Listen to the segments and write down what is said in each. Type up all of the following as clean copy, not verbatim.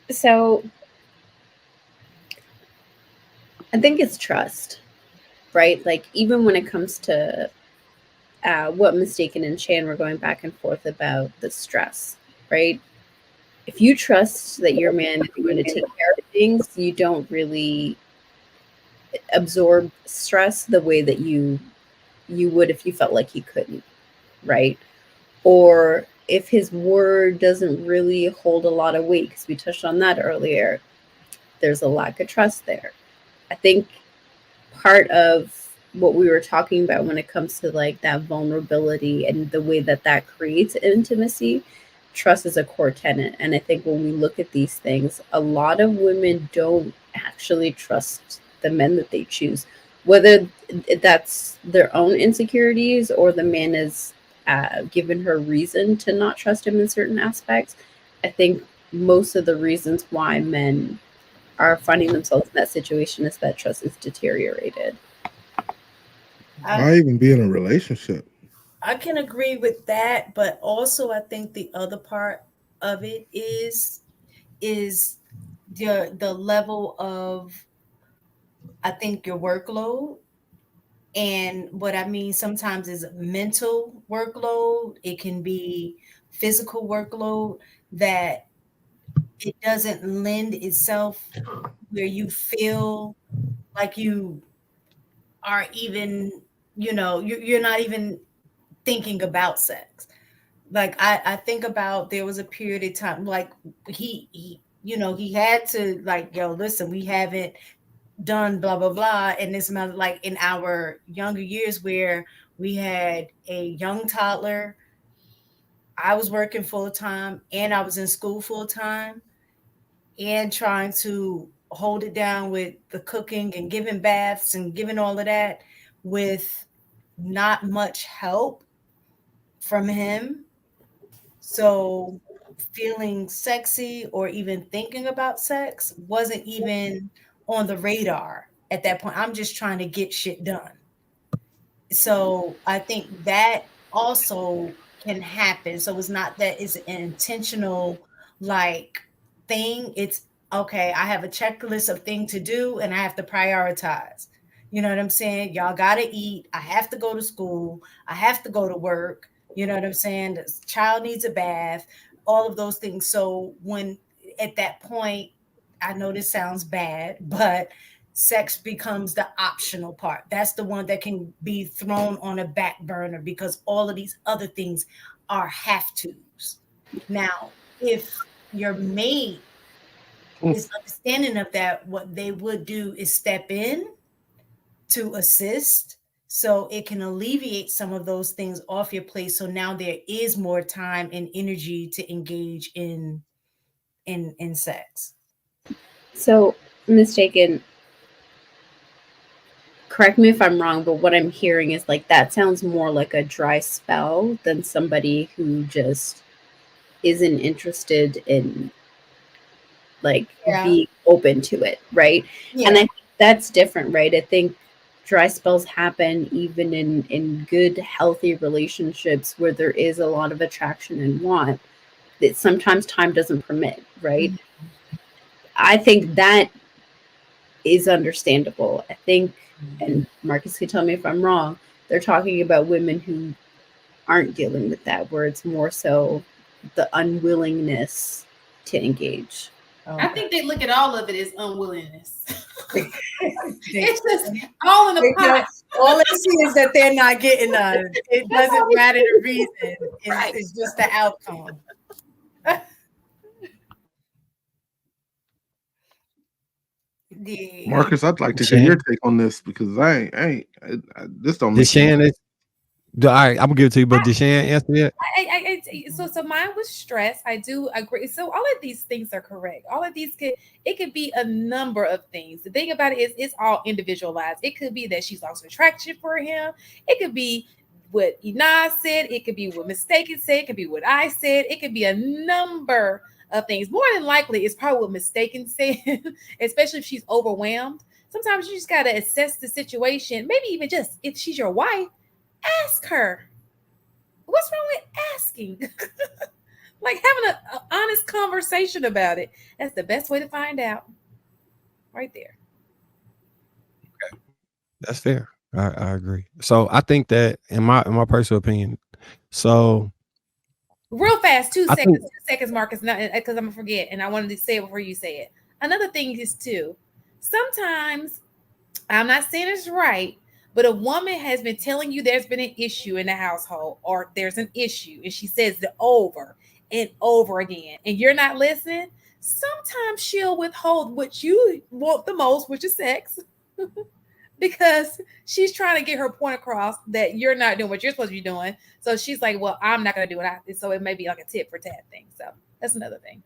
So I think it's trust, right? Like even when it comes to what Mistaken and Chan were going back and forth about the stress, right? If you trust that your man is going to take care of things, you don't really absorb stress the way that you would if you felt like he couldn't, right? Or if his word doesn't really hold a lot of weight, because we touched on that earlier, there's a lack of trust there. I think part of what we were talking about when it comes to like that vulnerability and the way that that creates intimacy, trust is a core tenet. And I think when we look at these things, a lot of women don't actually trust the men that they choose, whether that's their own insecurities or the man is given her reason to not trust him in certain aspects. I think most of the reasons why men are finding themselves in that situation is that trust is deteriorated. I Why even be in a relationship? I can agree with that, but also I think the other part of it is the level of, I think, your workload. And what I mean sometimes is mental workload. It can be physical workload that it doesn't lend itself where you feel like you are even, you're not even thinking about sex. Like I think about, there was a period of time like he had to, like, yo, listen, we haven't done blah blah blah, and this amount, like in our younger years where we had a young toddler. I was working full time and I was in school full time and trying to hold it down with the cooking and giving baths and giving all of that with not much help from him. So feeling sexy or even thinking about sex wasn't even on the radar at that point. I'm just trying to get shit done. So I think that also can happen. So it's not that it's an intentional like thing. It's okay, I have a checklist of things to do and I have to prioritize. You know what I'm saying? Y'all gotta eat. I have to go to school. I have to go to work. You know what I'm saying? The child needs a bath, all of those things. So when at that point, I know this sounds bad, but sex becomes the optional part. That's the one that can be thrown on a back burner because all of these other things are have tos. Now, if your mate Mm. is understanding of that, what they would do is step in to assist so it can alleviate some of those things off your plate. So now there is more time and energy to engage in sex. So, Mistaken, correct me if I'm wrong, but what I'm hearing is like that sounds more like a dry spell than somebody who just isn't interested in like Yeah. being open to it, right? And I Yeah. think that's different, right? I think dry spells happen even in good healthy relationships where there is a lot of attraction and want that sometimes time doesn't permit, right? Mhm. I think that is understandable. I think, and Marcus can tell me if I'm wrong, they're talking about women who aren't dealing with that, where it's more so the unwillingness to engage. I Okay. think they look at all of it as unwillingness. They, It's just all in the pot. all they see is that they're not getting it That's doesn't all they matter, the see. reason is Right. is just the outcome. The Marcus, I'd like to hear your Shan, take on this because this don't did make any Shan? sense. All right, I'm gonna give it to you. But did Shan answer that? So mine was stress. I do agree. So all of these things are correct. All of these could be a number of things. The thing about it is it's all individualized. It could be that she's lost attraction for him. It could be what Ina said. It could be what Mistaken said. It could be what I said. It could be a number of things. More than likely, it's probably what Mistaken said, especially if she's overwhelmed. Sometimes you just gotta assess the situation. Maybe even just if she's your wife, ask her what's wrong with asking? Like having an honest conversation about it. That's the best way to find out. Right there. That's fair. I agree. So I think that in my personal opinion, so Real fast, two I seconds, think 2 seconds, Marcus, not because I'm gonna forget, and I wanted to say it before you say it. Another thing is too, sometimes I'm not saying it's right, but a woman has been telling you there's been an issue in the household, or there's an issue, and she says it over and over again, and you're not listening. Sometimes she'll withhold what you want the most, which is sex, because she's trying to get her point across that you're not doing what you're supposed to be doing. So she's like, well, I'm not going to do it. So it may be like a tit for tat thing. So that's another thing.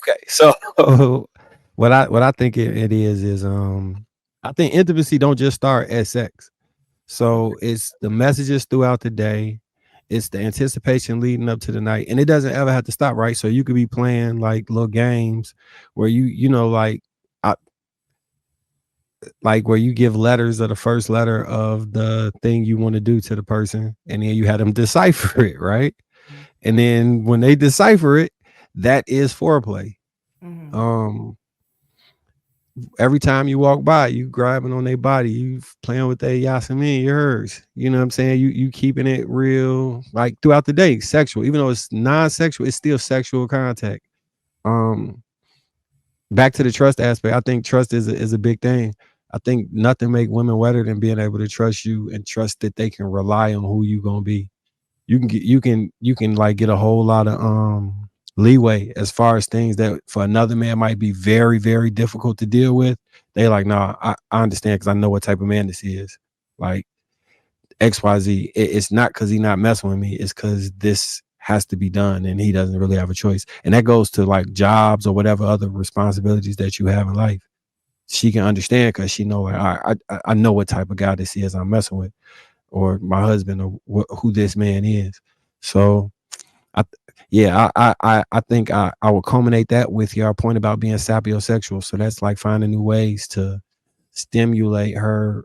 okay. So what I think it is I think intimacy don't just start at sex. So it's the messages throughout the day. It's the anticipation leading up to the night, and it doesn't ever have to stop, right? So you could be playing like little games where you know I, like where you give letters of the first letter of the thing you want to do to the person, and then you had them decipher it, right? And then when they decipher it, that is foreplay. Mhm. Every time you walk by, you grabbing on their body, you playing with their Yasemin, yours. You know what I'm saying? You keeping it real, like throughout the day, sexual. Even though it's non-sexual, it's still sexual contact. Um, Back to the trust aspect, I think trust is a big thing. I think nothing make women wetter than being able to trust you and trust that they can rely on who you gonna be. You can like get a whole lot of leeway as far as things that for another man might be very, very difficult to deal with. They like, nah, I understand because I know what type of man this is. Like XYZ. It's not because he's not messing with me, it's because this has to be done and he doesn't really have a choice. And that goes to like jobs or whatever other responsibilities that you have in life. She can understand because she know like, all right, I know what type of guy this is I'm messing with, or my husband, or who this man is. So I yeah, I think I will culminate that with your point about being sapiosexual. So that's like finding new ways to stimulate her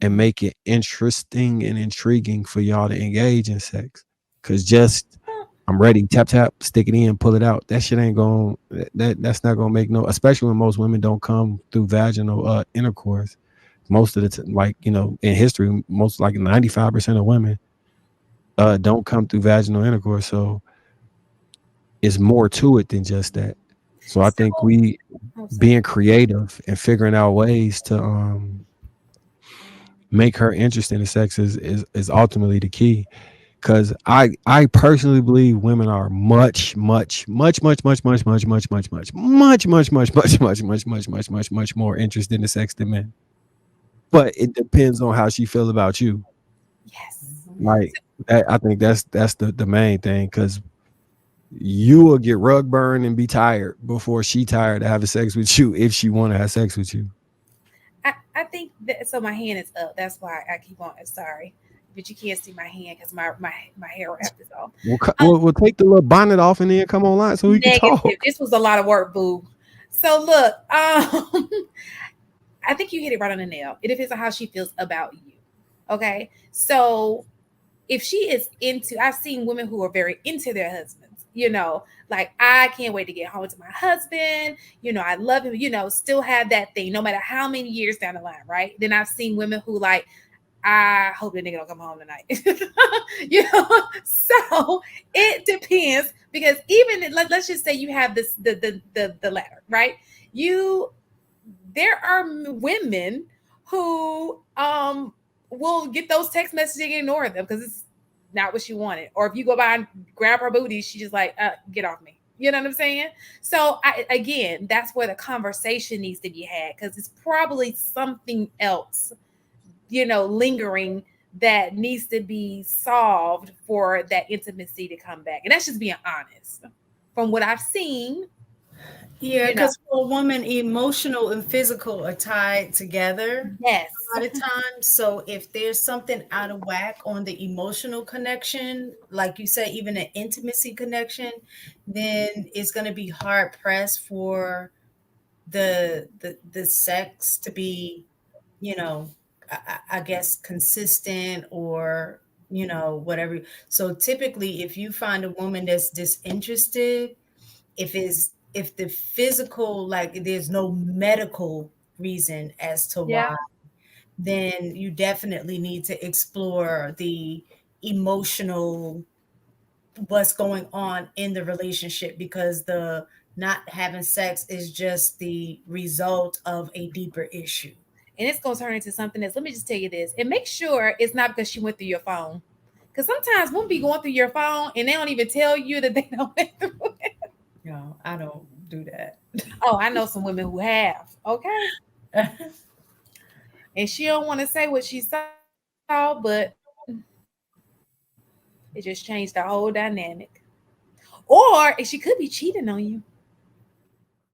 and make it interesting and intriguing for y'all to engage in sex. Cause just I'm ready, tap tap, stick it in, pull it out. That shit ain't going that's not gonna make no, especially when most women don't come through vaginal intercourse. Most of the like, you know, in history, most like 95% of women don't come through vaginal intercourse. So it's more to it than just that. So I think So, we oh, sorry. being creative and figuring out ways to make her interested in sex is ultimately the key. Because I personally believe women are much more interested in sex than men. But it depends on how she feels about you. Yes. Like I think that's the main thing, because you will get rug burned and be tired before she tired of having sex with you if she want to have sex with you. I think that, so my hand is up. That's why I keep on. Sorry, but you can't see my hand because my hair wrap is off. We'll take the little bonnet off and then come online so we can Negative. talk. This was a lot of work, boo. So look, I think you hit it right on the nail. It depends on how she feels about you. Okay. So if she is into, I've seen women who are very into their husbands, like I can't wait to get home to my husband. I love him, still have that thing no matter how many years down the line. Right. Then I've seen women who like, I hope the nigga don't come home tonight. So it depends, because even let's just say you have this the latter, right? There are women who will get those text messages and ignore them because it's not what she wanted. Or if you go by and grab her booty, she's just like, get off me. You know what I'm saying? So again, that's where the conversation needs to be had, because it's probably something else, lingering that needs to be solved for that intimacy to come back. And that's just being honest. From what I've seen, Yeah, because for a woman, emotional and physical are tied together. Yes. A lot of times. So if there's something out of whack on the emotional connection, like you said, even an intimacy connection, then it's going to be hard pressed for the sex to be, I guess, consistent or whatever. So typically, if you find a woman that's disinterested, if the physical, like there's no medical reason as to Yeah. why, then you definitely need to explore the emotional, what's going on in the relationship, because the not having sex is just the result of a deeper issue. And it's gonna turn into something else. Let me just tell you this, and make sure it's not because she went through your phone. Because sometimes women be going through your phone and they don't even tell you that they don't went through it. No, I don't do that. Oh, I know some women who have. Okay, and she don't want to say what she saw, but it just changed the whole dynamic. Or she could be cheating on you.